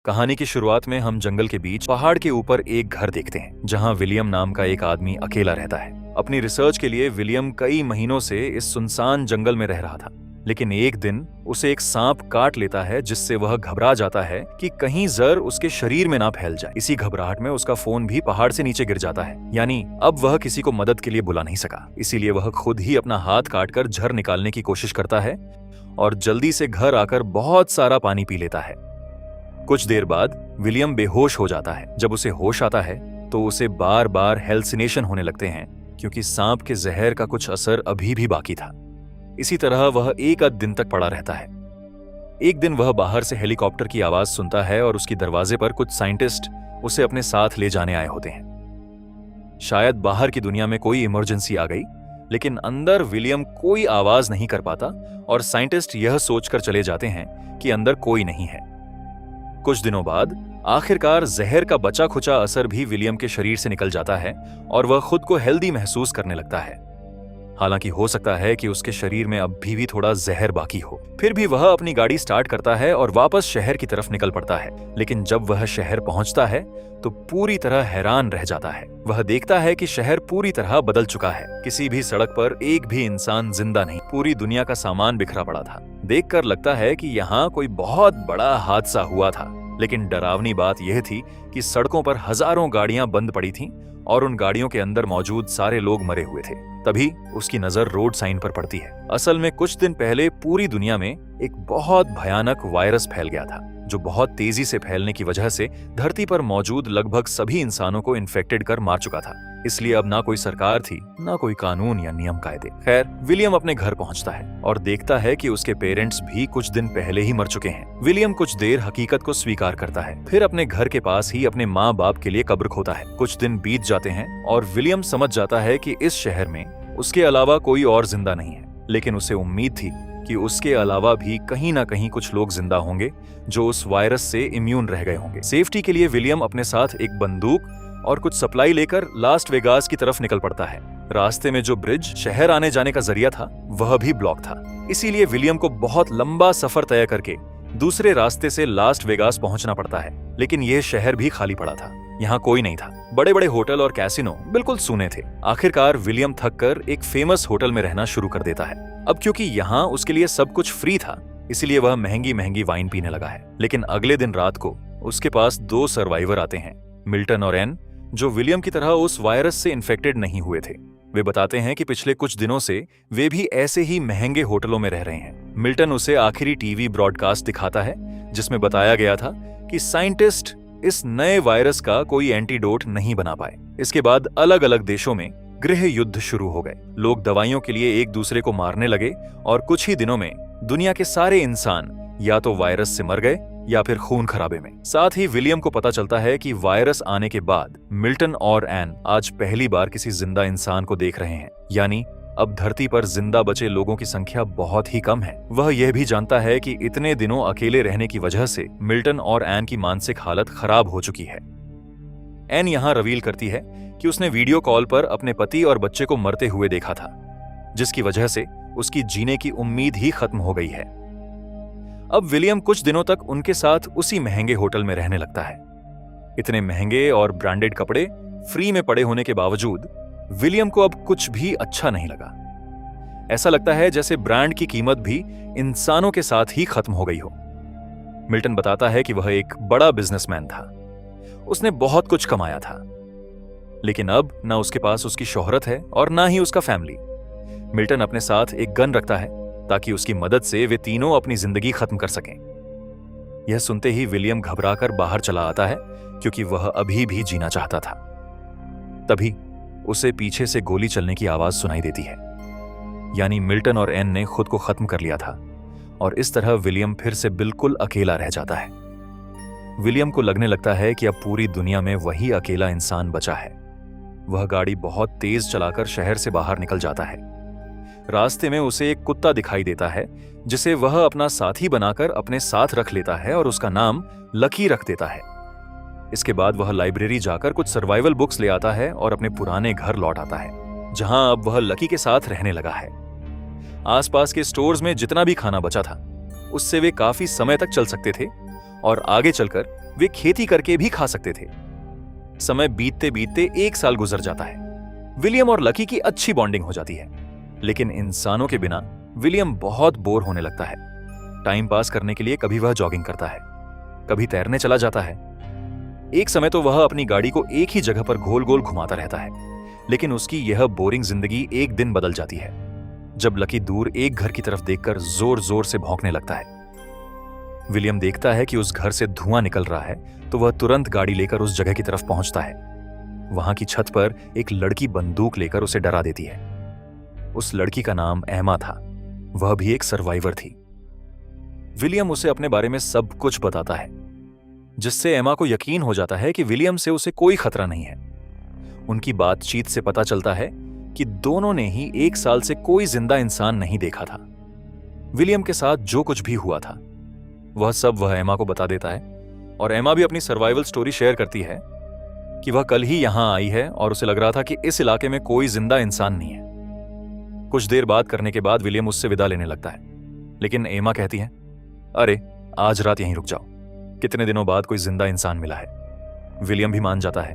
कहानी की शुरुआत में हम जंगल के बीच पहाड़ के ऊपर एक घर देखते हैं जहां विलियम नाम का एक आदमी अकेला रहता है। अपनी रिसर्च के लिए विलियम कई महीनों से इस सुनसान जंगल में रह रहा था, लेकिन एक दिन उसे एक सांप काट लेता है जिससे वह घबरा जाता है कि कहीं जहर उसके शरीर में ना फैल जाए। इसी घबराहट में उसका फोन भी पहाड़ से नीचे गिर जाता है, यानी अब वह किसी को मदद के लिए बुला नहीं सका। इसीलिए वह खुद ही अपना हाथ काटकर जहर निकालने की कोशिश करता है और जल्दी से घर आकर बहुत सारा पानी पी लेता है। कुछ देर बाद विलियम बेहोश हो जाता है। जब उसे होश आता है तो उसे बार बार हेल्यूसिनेशन होने लगते हैं, क्योंकि सांप के जहर का कुछ असर अभी भी बाकी था। इसी तरह वह एक आध दिन तक पड़ा रहता है। एक दिन वह बाहर से हेलीकॉप्टर की आवाज सुनता है और उसकी दरवाजे पर कुछ साइंटिस्ट उसे अपने साथ ले जाने आए होते हैं। शायद बाहर की दुनिया में कोई इमरजेंसी आ गई, लेकिन अंदर विलियम कोई आवाज नहीं कर पाता और साइंटिस्ट यह सोचकर चले जाते हैं कि अंदर कोई नहीं है। कुछ दिनों बाद आखिरकार जहर का बचा खुचा असर भी विलियम के शरीर से निकल जाता है और वह खुद को हेल्दी महसूस करने लगता है। हालांकि हो सकता है कि उसके शरीर में अब भी थोड़ा जहर बाकी हो। फिर भी वह अपनी गाड़ी स्टार्ट करता है और वापस शहर की तरफ निकल पड़ता है। लेकिन जब वह शहर पहुंचता है तो पूरी तरह हैरान रह जाता है। वह देखता है कि शहर पूरी तरह बदल चुका है। किसी भी सड़क पर एक भी इंसान जिंदा नहीं। पूरी दुनिया का सामान बिखरा पड़ा था। देखकर लगता है कि यहाँ कोई बहुत बड़ा हादसा हुआ था। लेकिन डरावनी बात यह थी कि सड़कों पर हजारों गाड़ियां बंद पड़ी थीं और उन गाड़ियों के अंदर मौजूद सारे लोग मरे हुए थे। तभी उसकी नजर रोड साइन पर पड़ती है। असल में कुछ दिन पहले पूरी दुनिया में एक बहुत भयानक वायरस फैल गया था, जो बहुत तेजी से फैलने की वजह से धरती पर मौजूद लगभग सभी इंसानों को इन्फेक्टेड कर मार चुका था। इसलिए अब ना कोई सरकार थी, ना कोई कानून या नियम कायदे। खैर, विलियम अपने घर पहुंचता है और देखता है कि उसके पेरेंट्स भी कुछ दिन पहले ही मर चुके हैं। विलियम कुछ देर हकीकत को स्वीकार करता है, फिर अपने घर के पास ही अपने माँ बाप के लिए कब्र खोता है। कुछ दिन बीत जाते हैं और विलियम समझ जाता है कि इस शहर में उसके अलावा कोई और जिंदा नहीं है। लेकिन उसे उम्मीद थी कि उसके अलावा भी कहीं ना कहीं कुछ लोग जिंदा होंगे जो उस वायरस से इम्यून रह गए होंगे। सेफ्टी के लिए विलियम अपने साथ एक बंदूक और कुछ सप्लाई लेकर लास वेगास की तरफ निकल पड़ता है। रास्ते में जो ब्रिज शहर आने जाने का जरिया था वह भी ब्लॉक था। इसीलिए विलियम को बहुत लंबा सफर तय करके दूसरे रास्ते से लास वेगास पहुंचना पड़ता है। लेकिन यह शहर भी खाली पड़ा था। यहाँ कोई नहीं था। बड़े बड़े होटल और कैसीनो बिल्कुल सूने थे। आखिरकार विलियम थककर एक फेमस होटल में रहना शुरू कर देता है। अब क्योंकि यहाँ उसके लिए सब कुछ फ्री था, इसलिए वह महंगी महंगी वाइन पीने लगा है। लेकिन अगले दिन रात को उसके पास दो सर्वाइवर आते हैं, मिल्टन और एन, जो विलियम की तरह उस वायरस से इन्फेक्टेड नहीं हुए थे। वे बताते हैं कि पिछले कुछ दिनों से वे भी ऐसे ही महंगे होटलों में रह रहे हैं। मिल्टन उसे आखिरी टीवी ब्रॉडकास्ट दिखाता है जिसमें बताया गया था कि साइंटिस्ट इस नए वायरस का कोई एंटीडोट नहीं बना पाए। इसके बाद अलग अलग देशों में गृह युद्ध शुरू हो गए। लोग दवाइयों के लिए एक दूसरे को मारने लगे और कुछ ही दिनों में दुनिया के सारे इंसान या तो वायरस से मर गए या फिर खून खराबे में। साथ ही विलियम को पता चलता है कि वायरस आने के बाद मिल्टन और एन आज पहली बार किसी जिंदा इंसान को देख रहे हैं, यानी अब धरती पर जिंदा बचे लोगों की संख्या बहुत ही कम है। वह यह भी जानता है कि इतने दिनों अकेले रहने की वजह से मिल्टन और एन की मानसिक हालत खराब हो चुकी है। एन यहाँ रिवील करती है कि उसने वीडियो कॉल पर अपने पति और बच्चे को मरते हुए देखा था, जिसकी वजह से उसकी जीने की उम्मीद ही खत्म हो गई है। अब विलियम कुछ दिनों तक उनके साथ उसी महंगे होटल में रहने लगता है। इतने महंगे और ब्रांडेड कपड़े फ्री में पड़े होने के बावजूद विलियम को अब कुछ भी अच्छा नहीं लगा। ऐसा लगता है जैसे ब्रांड की कीमत भी इंसानों के साथ ही खत्म हो गई हो। मिल्टन बताता है कि वह एक बड़ा बिजनेसमैन था, उसने बहुत कुछ कमाया था, लेकिन अब ना उसके पास उसकी शोहरत है और ना ही उसका फैमिली। मिल्टन अपने साथ एक गन रखता है ताकि उसकी मदद से वे तीनों अपनी जिंदगी खत्म कर सकें। यह सुनते ही विलियम घबराकर बाहर चला आता है, क्योंकि वह अभी भी जीना चाहता था। तभी उसे पीछे से गोली चलने की आवाज सुनाई देती है, यानी मिल्टन और एन ने खुद को खत्म कर लिया था और इस तरह विलियम फिर से बिल्कुल अकेला रह जाता है। विलियम को लगने लगता है कि अब पूरी दुनिया में वही अकेला इंसान बचा है। वह गाड़ी बहुत तेज चलाकर शहर से बाहर निकल जाता है। रास्ते में उसे एक कुत्ता दिखाई देता है जिसे वह अपना साथी बनाकर अपने साथ रख लेता है और उसका नाम लकी रख देता है। इसके बाद वह लाइब्रेरी जाकर कुछ सर्वाइवल बुक्स ले आता है और अपने पुराने घर लौट आता है, जहां अब वह लकी के साथ रहने लगा है। आसपास के स्टोर्स में जितना भी खाना बचा था उससे वे काफी समय तक चल सकते थे और आगे चलकर वे खेती करके भी खा सकते थे। समय बीतते बीतते 1 साल गुजर जाता है। विलियम और लकी की अच्छी बॉन्डिंग हो जाती है, लेकिन इंसानों के बिना विलियम बहुत बोर होने लगता है। टाइम पास करने के लिए कभी वह जॉगिंग करता है, कभी तैरने चला जाता है। एक समय तो वह अपनी गाड़ी को एक ही जगह पर गोल गोल घुमाता रहता है, लेकिन उसकी यह बोरिंग जिंदगी एक दिन बदल जाती है जब लकी दूर एक घर की तरफ देखकर जोर जोर से भौंकने लगता है। विलियम देखता है कि उस घर से धुआं निकल रहा है, तो वह तुरंत गाड़ी लेकर उस जगह की तरफ पहुंचता है। वहां की छत पर एक लड़की बंदूक लेकर उसे डरा देती है। उस लड़की का नाम एमा था, वह भी एक सर्वाइवर थी। विलियम उसे अपने बारे में सब कुछ बताता है, जिससे एमा को यकीन हो जाता है कि विलियम से उसे कोई खतरा नहीं है। उनकी बातचीत से पता चलता है कि दोनों ने ही 1 साल से कोई जिंदा इंसान नहीं देखा था। विलियम के साथ जो कुछ भी हुआ था वह सब वह एमा को बता देता है, और एमा भी अपनी सर्वाइवल स्टोरी शेयर करती है कि वह कल ही यहां आई है और उसे लग रहा था कि इस इलाके में कोई जिंदा इंसान नहीं है। कुछ देर बात करने के बाद विलियम उससे विदा लेने लगता है, लेकिन एमा कहती है, अरे आज रात यहीं रुक जाओ, कितने दिनों बाद कोई जिंदा इंसान मिला है। विलियम भी मान जाता है।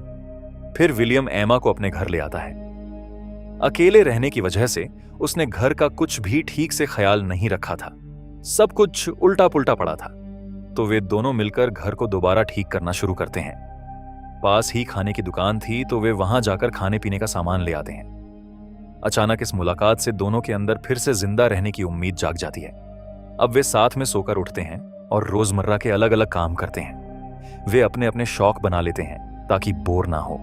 फिर विलियम एमा को अपने घर ले आता है। अकेले रहने की वजह से उसने घर का कुछ भी ठीक से ख्याल नहीं रखा था, सब कुछ उल्टा पुल्टा पड़ा था। तो वे दोनों मिलकर घर को दोबारा ठीक करना शुरू करते हैं। पास ही खाने की दुकान थी, तो वे वहां जाकर खाने पीने का सामान ले आते हैं। अचानक इस मुलाकात से दोनों के अंदर फिर से जिंदा रहने की उम्मीद जाग जाती है। अब वे साथ में सोकर उठते हैं और रोजमर्रा के अलग अलग काम करते हैं। वे अपने अपने शौक बना लेते हैं ताकि बोर ना हो।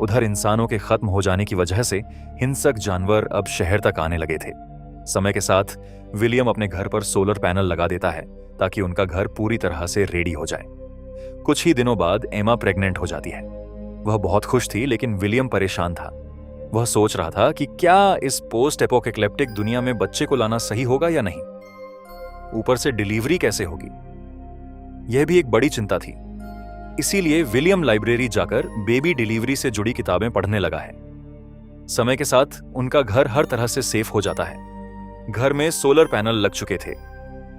उधर इंसानों के खत्म हो जाने की वजह से हिंसक जानवर अब शहर तक आने लगे थे। समय के साथ विलियम अपने घर पर सोलर पैनल लगा देता है ताकि उनका घर पूरी तरह से रेडी हो जाए। कुछ ही दिनों बाद एमा प्रेग्नेंट हो जाती है। वह बहुत खुश थी, लेकिन विलियम परेशान था। वह सोच रहा था कि क्या इस पोस्ट एपोकैलिप्टिक दुनिया में बच्चे को लाना सही होगा या नहीं। ऊपर से डिलीवरी कैसे होगी, यह भी एक बड़ी चिंता थी। इसीलिए विलियम लाइब्रेरी जाकर बेबी डिलीवरी से जुड़ी किताबें पढ़ने लगा है। समय के साथ उनका घर हर तरह से सेफ हो जाता है। घर में सोलर पैनल लग चुके थे,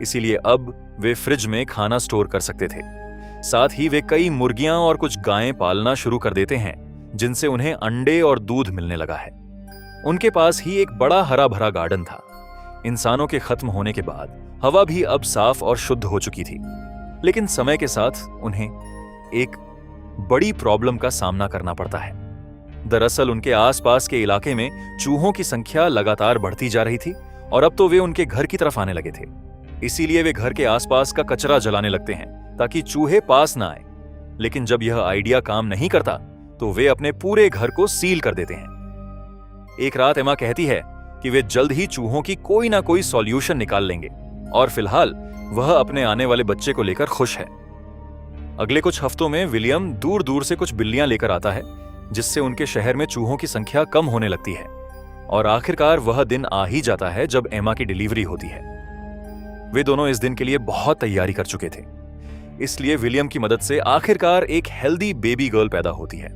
इसीलिए अब वे फ्रिज में खाना स्टोर कर सकते थे। साथ ही वे कई मुर्गियां और कुछ गायें पालना शुरू कर देते हैं, जिनसे उन्हें अंडे और दूध मिलने लगा है। उनके पास ही एक बड़ा हरा भरा गार्डन था। इंसानों के खत्म होने के बाद हवा भी अब साफ और शुद्ध हो चुकी थी, लेकिन समय के साथ उन्हें एक बड़ी प्रॉब्लम का सामना करना पड़ता है। दरअसल उनके आसपास के इलाके में चूहों की संख्या लगातार बढ़ती जा रही थी, और अब तो वे उनके घर की तरफ आने लगे थे। इसीलिए वे घर के आसपास का कचरा जलाने लगते हैं ताकि चूहे पास ना आए। लेकिन जब यह आइडिया काम नहीं करता, तो वे अपने पूरे घर को सील कर देते हैं। एक रात एमा कहती है कि वे जल्द ही चूहों की कोई ना कोई सॉल्यूशन निकाल लेंगे, और फिलहाल वह अपने आने वाले बच्चे को लेकर खुश है। अगले कुछ हफ्तों में विलियम दूर दूर से कुछ बिल्लियां लेकर आता है, जिससे उनके शहर में चूहों की संख्या कम होने लगती है। और आखिरकार वह दिन आ ही जाता है जब एमा की डिलीवरी होती है। वे दोनों इस दिन के लिए बहुत तैयारी कर चुके थे, इसलिए विलियम की मदद से आखिरकार एक हेल्दी बेबी गर्ल पैदा होती है।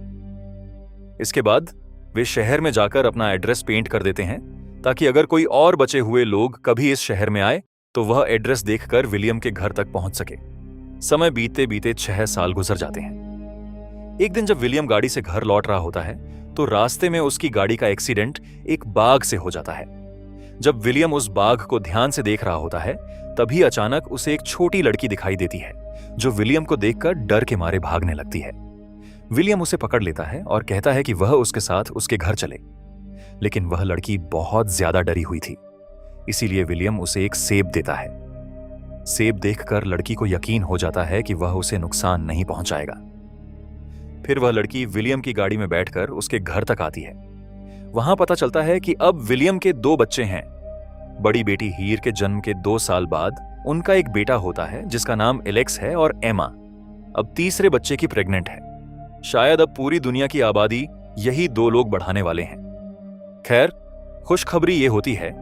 इसके बाद वे शहर में जाकर अपना एड्रेस पेंट कर देते हैं, ताकि अगर कोई और बचे हुए लोग कभी इस शहर में आए तो वह एड्रेस देखकर विलियम के घर तक पहुंच सके। समय बीतते बीते 6 साल गुजर जाते हैं। एक दिन जब विलियम गाड़ी से घर लौट रहा होता है, तो रास्ते में उसकी गाड़ी का एक्सीडेंट एक बाघ से हो जाता है। जब विलियम उस बाघ को ध्यान से देख रहा होता है, तभी अचानक उसे एक छोटी लड़की दिखाई देती है, जो विलियम को देखकर डर के मारे भागने लगती है। विलियम उसे पकड़ लेता है और कहता है कि वह उसके साथ उसके घर चले, लेकिन वह लड़की बहुत ज्यादा डरी हुई थी। इसीलिए विलियम उसे एक सेब देता है। सेब देखकर लड़की को यकीन हो जाता है कि वह उसे नुकसान नहीं पहुंचाएगा। फिर वह लड़की विलियम की गाड़ी में बैठकर उसके घर तक आती है। वहां पता चलता है कि अब विलियम के 2 बच्चे हैं। बड़ी बेटी हीर के जन्म के 2 साल बाद उनका एक बेटा होता है, जिसका नाम एलेक्स है, और एमा अब तीसरे बच्चे की प्रेग्नेंट है। शायद अब पूरी दुनिया की आबादी यही 2 लोग बढ़ाने वाले हैं। खैर, खुशखबरी यह होती है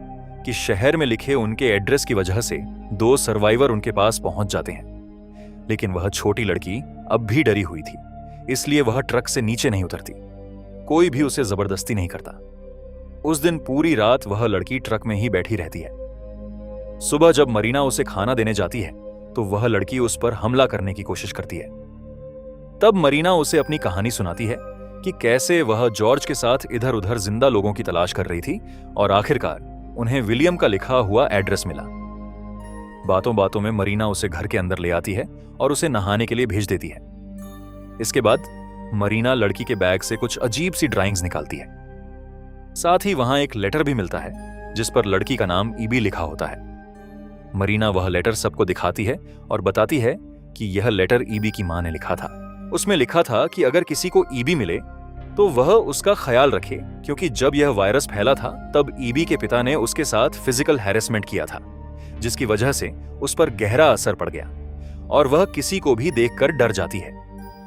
कि शहर में लिखे उनके एड्रेस की वजह से 2 सर्वाइवर उनके पास पहुंच जाते हैं। लेकिन वह छोटी लड़की अब भी डरी हुई थी, इसलिए वह ट्रक से नीचे नहीं उतरती। कोई भी उसे जबरदस्ती नहीं करता। उस दिन पूरी रात वह लड़की ट्रक में ही बैठी रहती है। सुबह जब मरीना उसे खाना देने जाती है, तो वह लड़की उस पर हमला करने की कोशिश करती है, तब मरीना उसे अपनी कहानी सुनाती है कि कैसे वह जॉर्ज के साथ इधर उधर जिंदा लोगों की तलाश कर रही थी और आखिरकार उन्हें विलियम का लिखा हुआ एड्रेस मिला। बातों बातों में मरीना उसे घर के अंदर ले आती है और उसे नहाने के लिए भेज देती है। इसके बाद मरीना लड़की के बैग से कुछ अजीब सी ड्राइंग्स निकालती है। साथ ही वहां एक लेटर भी मिलता है जिस पर लड़की का नाम ईबी लिखा होता है। मरीना वह लेटर सबको दिखाती है और बताती है कि यह लेटर ईबी की मां ने लिखा था। उसमें लिखा था कि अगर किसी को ईबी मिले तो वह उसका ख्याल रखे, क्योंकि जब यह वायरस फैला था तब ईबी के पिता ने उसके साथ फिजिकल हैरेसमेंट किया था, जिसकी वजह से उस पर गहरा असर पड़ गया और वह किसी को भी देखकर डर जाती है।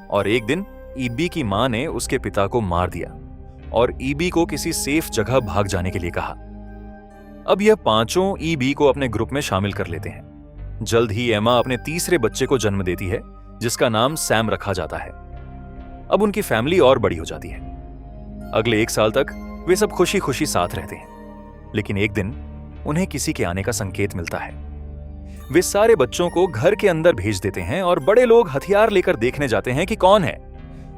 और एक दिन ईबी की मां ने उसके पिता को मार दिया और ईबी को किसी सेफ जगह भाग जाने के लिए कहा। अब यह पांचों ईबी को अपने ग्रुप में शामिल कर लेते हैं। जल्द ही एमा अपने तीसरे बच्चे को जन्म देती है जिसका नाम सैम रखा जाता है। अब उनकी फैमिली और बड़ी हो जाती है। अगले 1 साल तक वे सब खुशी खुशी साथ रहते हैं, लेकिन एक दिन उन्हें किसी के आने का संकेत मिलता है। वे सारे बच्चों को घर के अंदर भेज देते हैं और बड़े लोग हथियार लेकर देखने जाते हैं कि कौन है।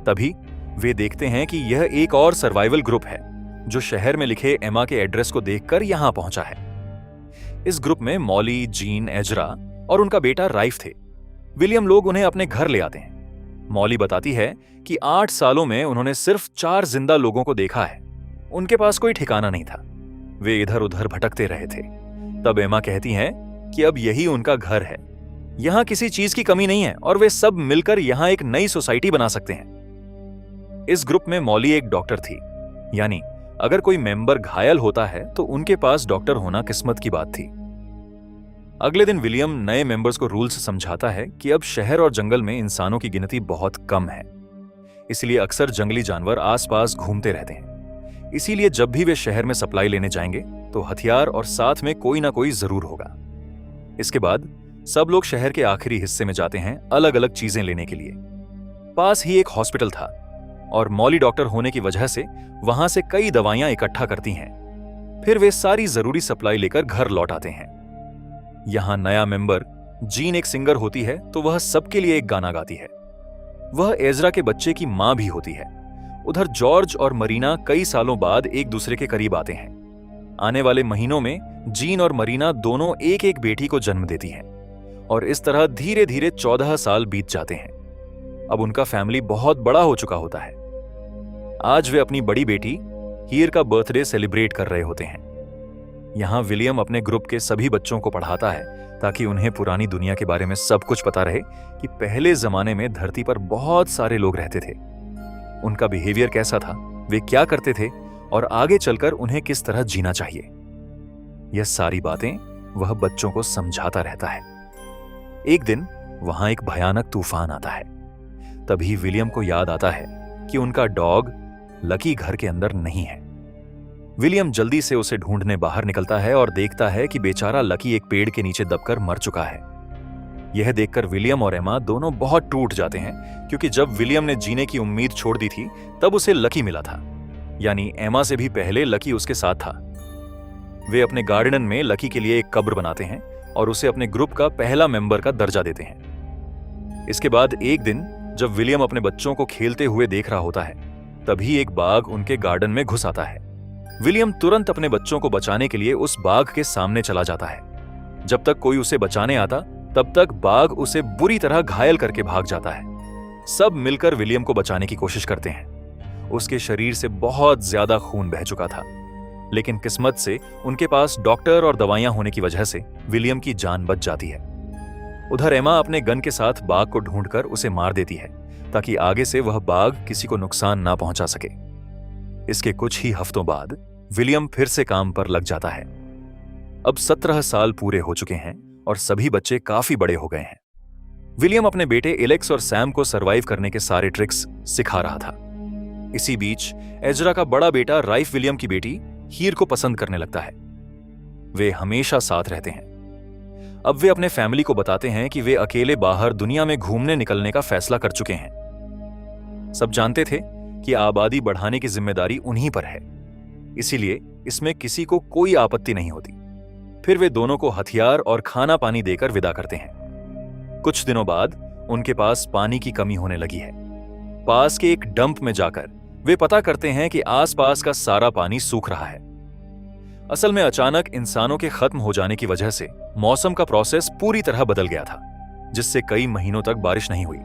तभी वे देखते हैं कि यह एक और सर्वाइवल ग्रुप है जो शहर में लिखे एमा के एड्रेस को देखकर यहां पहुंचा है। इस ग्रुप में मॉली, जीन, एजरा और उनका बेटा राइफ थे। विलियम लोग उन्हें अपने घर ले आते हैं। मॉली बताती है कि 8 सालों में उन्होंने सिर्फ 4 जिंदा लोगों को देखा है। उनके पास कोई ठिकाना नहीं था, वे इधर उधर भटकते रहे थे। तब एमा कहती हैं कि अब यही उनका घर है, यहां किसी चीज की कमी नहीं है और वे सब मिलकर यहां एक नई सोसाइटी बना सकते हैं। इस ग्रुप में मॉली एक डॉक्टर थी, यानी अगर कोई मेंबर घायल होता है तो उनके पास डॉक्टर होना किस्मत की बात थी। अगले दिन विलियम नए मेंबर्स को रूल्स समझाता है कि अब शहर और जंगल में इंसानों की गिनती बहुत कम है, इसलिए अक्सर जंगली जानवर आसपास घूमते रहते हैं। इसीलिए जब भी वे शहर में सप्लाई लेने जाएंगे तो हथियार और साथ में कोई ना कोई जरूर होगा। इसके बाद सब लोग शहर के आखिरी हिस्से में जाते हैं अलग अलग चीजें लेने के लिए। पास ही एक हॉस्पिटल था और मॉली डॉक्टर होने की वजह से वहां से कई दवाइयां इकट्ठा करती हैं। फिर वे सारी जरूरी सप्लाई लेकर घर लौट आते हैं। यहां नया मेंबर जीन एक सिंगर होती है तो वह सबके लिए एक गाना गाती है। वह एजरा के बच्चे की मां भी होती है। उधर जॉर्ज और मरीना कई सालों बाद एक दूसरे के करीब आते हैं। आने वाले महीनों में जीन और मरीना दोनों एक एक बेटी को जन्म देती हैं और इस तरह धीरे धीरे 14 साल बीत जाते हैं। अब उनका फैमिली बहुत बड़ा हो चुका होता है। आज वे अपनी बड़ी बेटी हीर का बर्थडे सेलिब्रेट कर रहे होते हैं। यहां विलियम अपने ग्रुप के सभी बच्चों को पढ़ाता है ताकि उन्हें पुरानी दुनिया के बारे में सब कुछ पता रहे कि पहले जमाने में धरती पर बहुत सारे लोग रहते थे, उनका बिहेवियर कैसा था, वे क्या करते थे और आगे चलकर उन्हें किस तरह जीना चाहिए। यह सारी बातें वह बच्चों को समझाता रहता है। एक दिन वहां एक भयानक तूफान आता है। तभी विलियम को याद आता है कि उनका डॉग लकी घर के अंदर नहीं है। विलियम जल्दी से उसे ढूंढने बाहर निकलता है और देखता है कि बेचारा लकी एक पेड़ के नीचे दबकर मर चुका है। यह देखकर विलियम और एमा दोनों बहुत टूट जाते हैं, क्योंकि जब विलियम ने जीने की उम्मीद छोड़ दी थी तब उसे लकी मिला था, यानी एमा से भी पहले लकी उसके साथ था। वे अपने गार्डन में लकी के लिए एक कब्र बनाते हैं और उसे अपने ग्रुप का पहला मेंबर का दर्जा देते हैं। इसके बाद एक दिन जब विलियम अपने बच्चों को खेलते हुए देख रहा होता है, तभी एक बाघ उनके गार्डन में घुस आता है। विलियम तुरंत अपने बच्चों को बचाने के लिए उस बाघ के सामने चला जाता है। जब तक कोई उसे बचाने आता तब तक बाघ उसे बुरी तरह घायल करके भाग जाता है। सब मिलकर विलियम को बचाने की कोशिश करते हैं। उसके शरीर से बहुत ज्यादा खून बह चुका था, लेकिन किस्मत से उनके पास डॉक्टर और दवाइयां होने की वजह से विलियम की जान बच जाती है। उधर एमा अपने गन के साथ बाघ को ढूंढकर उसे मार देती है ताकि आगे से वह बाघ किसी को नुकसान ना पहुंचा सके। इसके कुछ ही हफ्तों बाद विलियम फिर से काम पर लग जाता है। अब 17 साल पूरे हो चुके हैं और सभी बच्चे काफी बड़े हो गए हैं। विलियम अपने बेटे एलेक्स और सैम को सरवाइव करने के सारे ट्रिक्स सिखा रहा था। इसी बीच एजरा का बड़ा बेटा राइफ विलियम की बेटी हीर को पसंद करने लगता है। वे हमेशा साथ रहते हैं। अब वे अपने फैमिली को बताते हैं कि वे अकेले बाहर दुनिया में घूमने निकलने का फैसला कर चुके हैं। सब जानते थे कि आबादी बढ़ाने की जिम्मेदारी उन्हीं पर है, इसीलिए इसमें किसी को कोई आपत्ति नहीं होती। फिर वे दोनों को हथियार और खाना पानी देकर विदा करते हैं। कुछ दिनों बाद उनके पास पानी की कमी होने लगी है। पास के एक डंप में जाकर वे पता करते हैं कि आसपास का सारा पानी सूख रहा है। असल में अचानक इंसानों के खत्म हो जाने की वजह से मौसम का प्रोसेस पूरी तरह बदल गया था, जिससे कई महीनों तक बारिश नहीं हुई।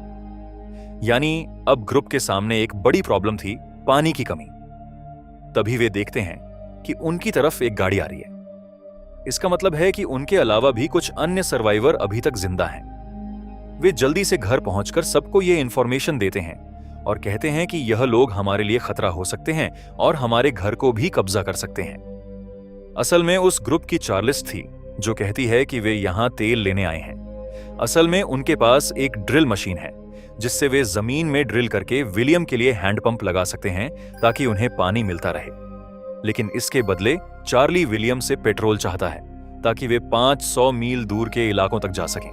यानी अब ग्रुप के सामने एक बड़ी प्रॉब्लम थी, पानी की कमी। तभी वे देखते हैं कि उनकी तरफ एक गाड़ी आ रही है। इसका मतलब है कि उनके अलावा भी कुछ अन्य सर्वाइवर अभी तक जिंदा हैं। वे जल्दी से घर पहुंचकर सबको ये इंफॉर्मेशन देते हैं और कहते हैं कि यह लोग हमारे लिए खतरा हो सकते हैं और हमारे घर को भी कब्जा कर सकते हैं। असल में उस ग्रुप की चार्लिस थी जो कहती है कि वे यहां तेल लेने आए हैं। असल में उनके पास एक ड्रिल मशीन है जिससे वे जमीन में ड्रिल करके विलियम के लिए हैंडपंप लगा सकते हैं ताकि उन्हें पानी मिलता रहे। लेकिन इसके बदले चार्ली विलियम से पेट्रोल चाहता है ताकि वे 500 मील दूर के इलाकों तक जा सकें।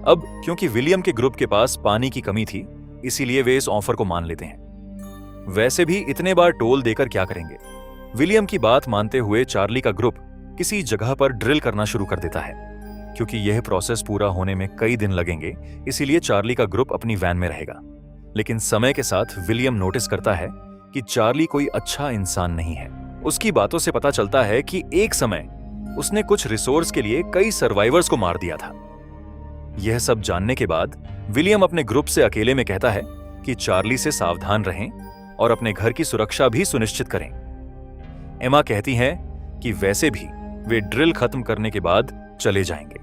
अब क्योंकि विलियम के ग्रुप के पास पानी की कमी थी, इसीलिए वे इस ऑफर को मान लेते हैं। वैसे भी इतने बार टोल देकर क्या करेंगे। विलियम की बात मानते हुए चार्ली का ग्रुप किसी जगह पर ड्रिल करना शुरू कर देता है। क्योंकि यह प्रोसेस पूरा होने में कई दिन लगेंगे, इसीलिए चार्ली का ग्रुप अपनी वैन में रहेगा। लेकिन समय के साथ विलियम नोटिस करता है कि चार्ली कोई अच्छा इंसान नहीं है। उसकी बातों से पता चलता है कि एक समय उसने कुछ रिसोर्स के लिए कई सर्वाइवर्स को मार दिया था। यह सब जानने के बाद विलियम अपने ग्रुप से अकेले में कहता है कि चार्ली से सावधान रहें और अपने घर की सुरक्षा भी सुनिश्चित करें। एमा कहती है कि वैसे भी वे ड्रिल खत्म करने के बाद चले जाएंगे,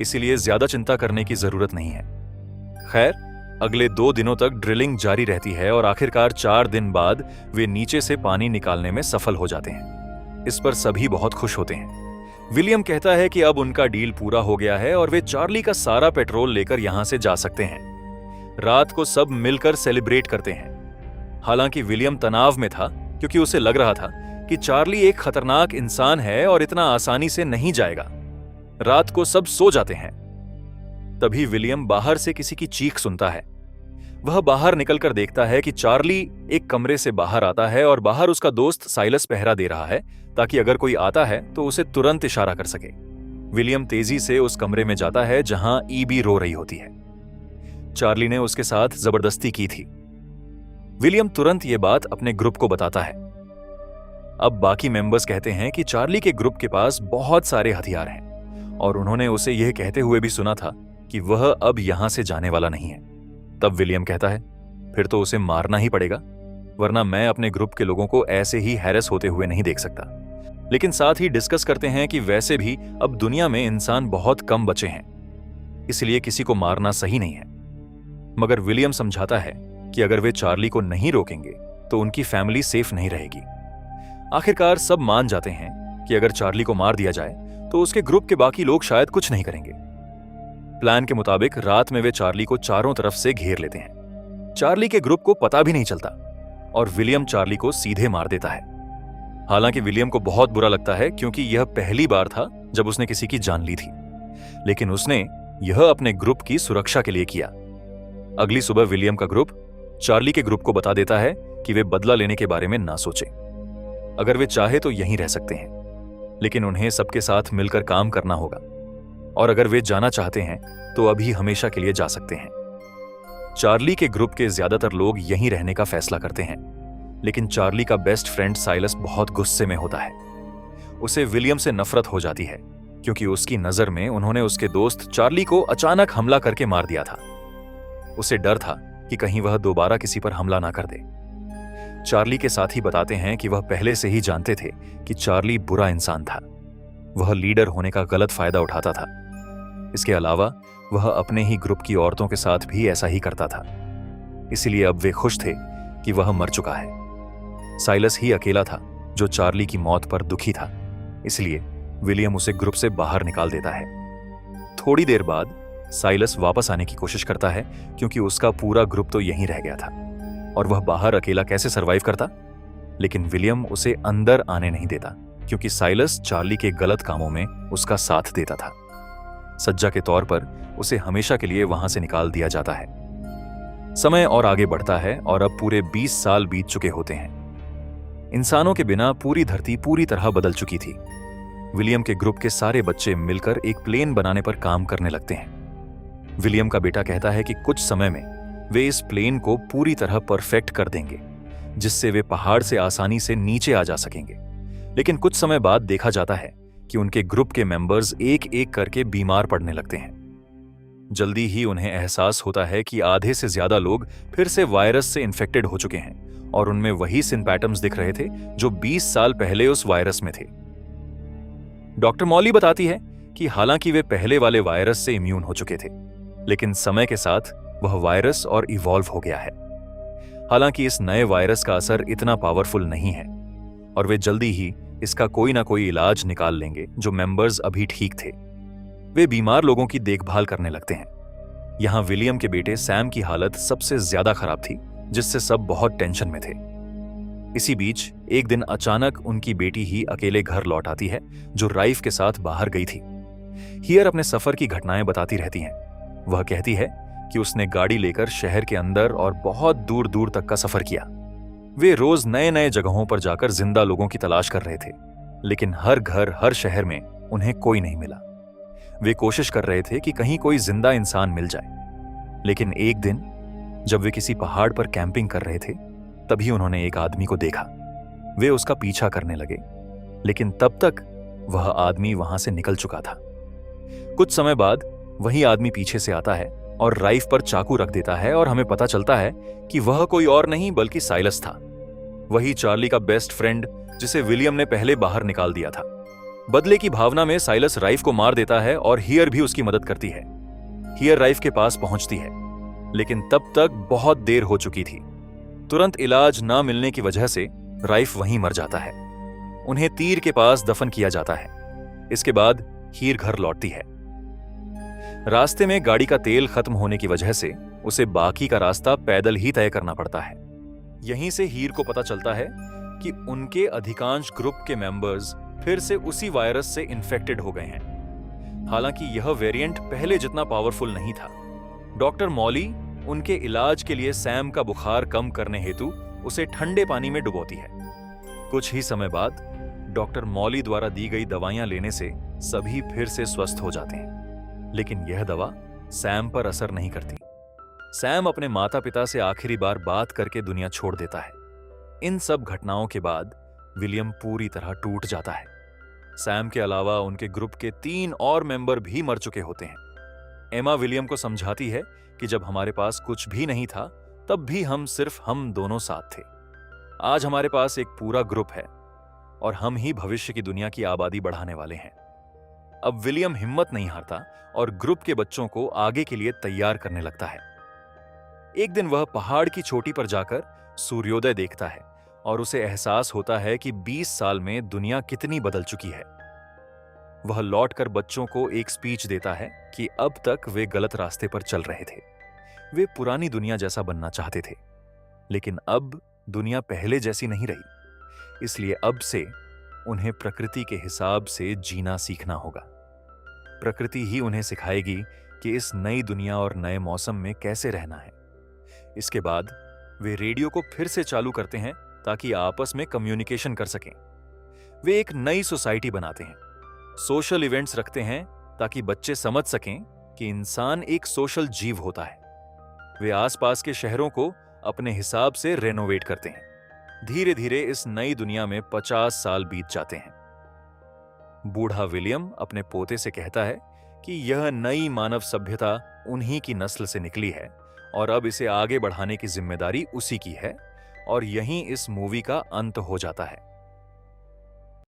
इसीलिए ज्यादा चिंता करने की जरूरत नहीं है। खैर, अगले 2 दिनों तक ड्रिलिंग जारी रहती है और आखिरकार 4 दिन बाद वे नीचे से पानी निकालने में सफल हो जाते हैं। इस पर सभी बहुत खुश होते हैं। विलियम कहता है कि अब उनका डील पूरा हो गया है और वे चार्ली का सारा पेट्रोल लेकर यहां से जा सकते हैं। रात को सब मिलकर सेलिब्रेट करते हैं। हालांकि विलियम तनाव में था क्योंकि उसे लग रहा था कि चार्ली एक खतरनाक इंसान है और इतना आसानी से नहीं जाएगा। रात को सब सो जाते हैं। तभी विलियम बाहर से किसी की चीख सुनता है। वह बाहर निकलकर देखता है कि चार्ली एक कमरे से बाहर आता है और बाहर उसका दोस्त साइलस पहरा दे रहा है ताकि अगर कोई आता है तो उसे तुरंत इशारा कर सके। विलियम तेजी से उस कमरे में जाता है जहां ईबी रो रही होती है। चार्ली ने उसके साथ जबरदस्ती की थी। विलियम तुरंत ये बात अपने ग्रुप को बताता है। अब बाकी मेंबर्स कहते हैं कि चार्ली के ग्रुप के पास बहुत सारे हथियार हैं और उन्होंने उसे यह कहते हुए भी सुना था कि वह अब यहां से जाने वाला नहीं है। तब विलियम कहता है, फिर तो उसे मारना ही पड़ेगा, वरना मैं अपने ग्रुप के लोगों को ऐसे ही हैरेस होते हुए नहीं देख सकता। लेकिन साथ ही डिस्कस करते हैं कि वैसे भी अब दुनिया में इंसान बहुत कम बचे हैं, इसलिए किसी को मारना सही नहीं है। मगर विलियम समझाता है कि अगर वे चार्ली को नहीं रोकेंगे तो उनकी फैमिली सेफ नहीं रहेगी। आखिरकार सब मान जाते हैं कि अगर चार्ली को मार दिया जाए तो उसके ग्रुप के बाकी लोग शायद कुछ नहीं करेंगे। प्लान के मुताबिक रात में वे चार्ली को चारों तरफ से घेर लेते हैं। चार्ली के ग्रुप को पता भी नहीं चलता और विलियम चार्ली को सीधे मार देता है। हालांकि विलियम को बहुत बुरा लगता है क्योंकि यह पहली बार था जब उसने किसी की जान ली थी, लेकिन उसने यह अपने ग्रुप की सुरक्षा के लिए किया। अगली सुबह विलियम का ग्रुप चार्ली के ग्रुप को बता देता है कि वे बदला लेने के बारे में ना सोचें। अगर वे चाहे तो यहीं रह सकते हैं, लेकिन उन्हें सबके साथ मिलकर काम करना होगा और अगर वे जाना चाहते हैं तो अभी हमेशा के लिए जा सकते हैं। चार्ली के ग्रुप के ज्यादातर लोग यहीं रहने का फैसला करते हैं, लेकिन चार्ली का बेस्ट फ्रेंड साइलस बहुत गुस्से में होता है। उसे विलियम से नफरत हो जाती है क्योंकि उसकी नजर में उन्होंने उसके दोस्त चार्ली को अचानक हमला करके मार दिया था। उसे डर था कि कहीं वह दोबारा किसी पर हमला ना कर दे। चार्ली के साथी बताते हैं कि वह पहले से ही जानते थे कि चार्ली बुरा इंसान था। वह लीडर होने का गलत फायदा उठाता था। इसके अलावा वह अपने ही ग्रुप की औरतों के साथ भी ऐसा ही करता था। इसलिए अब वे खुश थे कि वह मर चुका है। साइलस ही अकेला था जो चार्ली की मौत पर दुखी था, इसलिए विलियम उसे ग्रुप से बाहर निकाल देता है। थोड़ी देर बाद साइलस वापस आने की कोशिश करता है क्योंकि उसका पूरा ग्रुप तो यहीं रह गया था और वह बाहर अकेला कैसे सरवाइव करता। लेकिन विलियम उसे अंदर आने नहीं देता क्योंकि साइलस चार्ली के गलत कामों में उसका साथ देता था। सज्जा के तौर पर उसे हमेशा के लिए वहां से निकाल दिया जाता है। समय और आगे बढ़ता है और अब पूरे 20 साल बीत चुके होते हैं। इंसानों के बिना पूरी धरती पूरी तरह बदल चुकी थी। विलियम के ग्रुप के सारे बच्चे मिलकर एक प्लेन बनाने पर काम करने लगते हैं। विलियम का बेटा कहता है कि कुछ समय में वे इस प्लेन को पूरी तरह परफेक्ट कर देंगे, जिससे वे पहाड़ से आसानी से नीचे आ जा सकेंगे। लेकिन कुछ समय बाद देखा जाता है कि उनके ग्रुप के मेंबर्स एक एक करके बीमार पड़ने लगते हैं। जल्दी ही उन्हें एहसास होता है कि आधे से ज्यादा लोग फिर से वायरस से इन्फेक्टेड हो चुके हैं और उनमें वही सिम्पैटम्स दिख रहे थे जो 20 साल पहले उस वायरस में थे। डॉक्टर मॉली बताती है कि हालांकि वे पहले वाले वायरस से इम्यून हो चुके थे, लेकिन समय के साथ वह वायरस और इवॉल्व हो गया है। हालांकि इस नए वायरस का असर इतना पावरफुल नहीं है और वे जल्दी ही इसका कोई ना कोई इलाज निकाल लेंगे। जो मेंबर्स अभी ठीक थे वे बीमार लोगों की देखभाल करने लगते हैं। यहां विलियम के बेटे सैम की हालत सबसे ज्यादा खराब थी, जिससे सब बहुत टेंशन में थे। इसी बीच एक दिन अचानक उनकी बेटी ही अकेले घर लौट आती है, जो राइफ के साथ बाहर गई थी। हियर अपने सफर की घटनाएं बताती रहती हैं। वह कहती है कि उसने गाड़ी लेकर शहर के अंदर और बहुत दूर दूर तक का सफर किया। वे रोज नए नए जगहों पर जाकर जिंदा लोगों की तलाश कर रहे थे, लेकिन हर घर हर शहर में उन्हें कोई नहीं मिला। वे कोशिश कर रहे थे कि कहीं कोई जिंदा इंसान मिल जाए। लेकिन एक दिन जब वे किसी पहाड़ पर कैंपिंग कर रहे थे, तभी उन्होंने एक आदमी को देखा। वे उसका पीछा करने लगे, लेकिन तब तक वह आदमी वहां से निकल चुका था। कुछ समय बाद वही आदमी पीछे से आता है और राइफ पर चाकू रख देता है और हमें पता चलता है कि वह कोई और नहीं बल्कि साइलस था, वही चार्ली का बेस्ट फ्रेंड जिसे विलियम ने पहले बाहर निकाल दिया था। बदले की भावना में साइलस राइफ को मार देता है और हियर भी उसकी मदद करती है। हियर राइफ के पास पहुंचती है, लेकिन तब तक बहुत देर हो चुकी थी। तुरंत इलाज ना मिलने की वजह से राइफ वहीं मर जाता है। उन्हें तीर के पास दफन किया जाता है। इसके बाद हीर घर लौटती है। रास्ते में गाड़ी का तेल खत्म होने की वजह से उसे बाकी का रास्ता पैदल ही तय करना पड़ता है। यहीं से हीर को पता चलता है कि उनके अधिकांश ग्रुप के मेंबर्स फिर से उसी वायरस से इन्फेक्टेड हो गए हैं। हालांकि यह वेरिएंट पहले जितना पावरफुल नहीं था। डॉक्टर मॉली उनके इलाज के लिए सैम का बुखार कम करने हेतु उसे ठंडे पानी में डुबोती है। कुछ ही समय बाद डॉक्टर मॉली द्वारा दी गई दवाइयां लेने से सभी फिर से स्वस्थ हो जाते हैं, लेकिन यह दवा सैम पर असर नहीं करती। सैम अपने माता पिता से आखिरी बार बात करके दुनिया छोड़ देता है। इन सब घटनाओं के बाद विलियम पूरी तरह टूट जाता है। सैम के अलावा उनके ग्रुप के 3 और मेंबर भी मर चुके होते हैं। एमा विलियम को समझाती है कि जब हमारे पास कुछ भी नहीं था, तब भी सिर्फ हम दोनों साथ थे। आज हमारे पास एक पूरा ग्रुप है और हम ही भविष्य की दुनिया की आबादी बढ़ाने वाले हैं। अब विलियम हिम्मत नहीं हारता और ग्रुप के बच्चों को आगे के लिए तैयार करने लगता है। एक दिन वह पहाड़ की चोटी पर जाकर सूर्योदय देखता है और उसे एहसास होता है कि 20 साल में दुनिया कितनी बदल चुकी है। वह लौटकर बच्चों को एक स्पीच देता है कि अब तक वे गलत रास्ते पर चल रहे थे। वे पुरानी दुनिया जैसा बनना चाहते थे, लेकिन अब दुनिया पहले जैसी नहीं रही। इसलिए अब से उन्हें प्रकृति के हिसाब से जीना सीखना होगा। प्रकृति ही उन्हें सिखाएगी कि इस नई दुनिया और नए मौसम में कैसे रहना है। इसके बाद वे रेडियो को फिर से चालू करते हैं ताकि आपस में कम्युनिकेशन कर सकें। वे एक नई सोसाइटी बनाते हैं, सोशल इवेंट्स रखते हैं ताकि बच्चे समझ सकें कि इंसान एक सोशल जीव होता है। वे आसपास के शहरों को अपने हिसाब से रेनोवेट करते हैं। धीरे धीरे इस नई दुनिया में 50 साल बीत जाते हैं। बूढ़ा विलियम अपने पोते से कहता है कि यह नई मानव सभ्यता उन्हीं की नस्ल से निकली है और अब इसे आगे बढ़ाने की जिम्मेदारी उसी की है। और यहीं इस मूवी का अंत हो जाता है।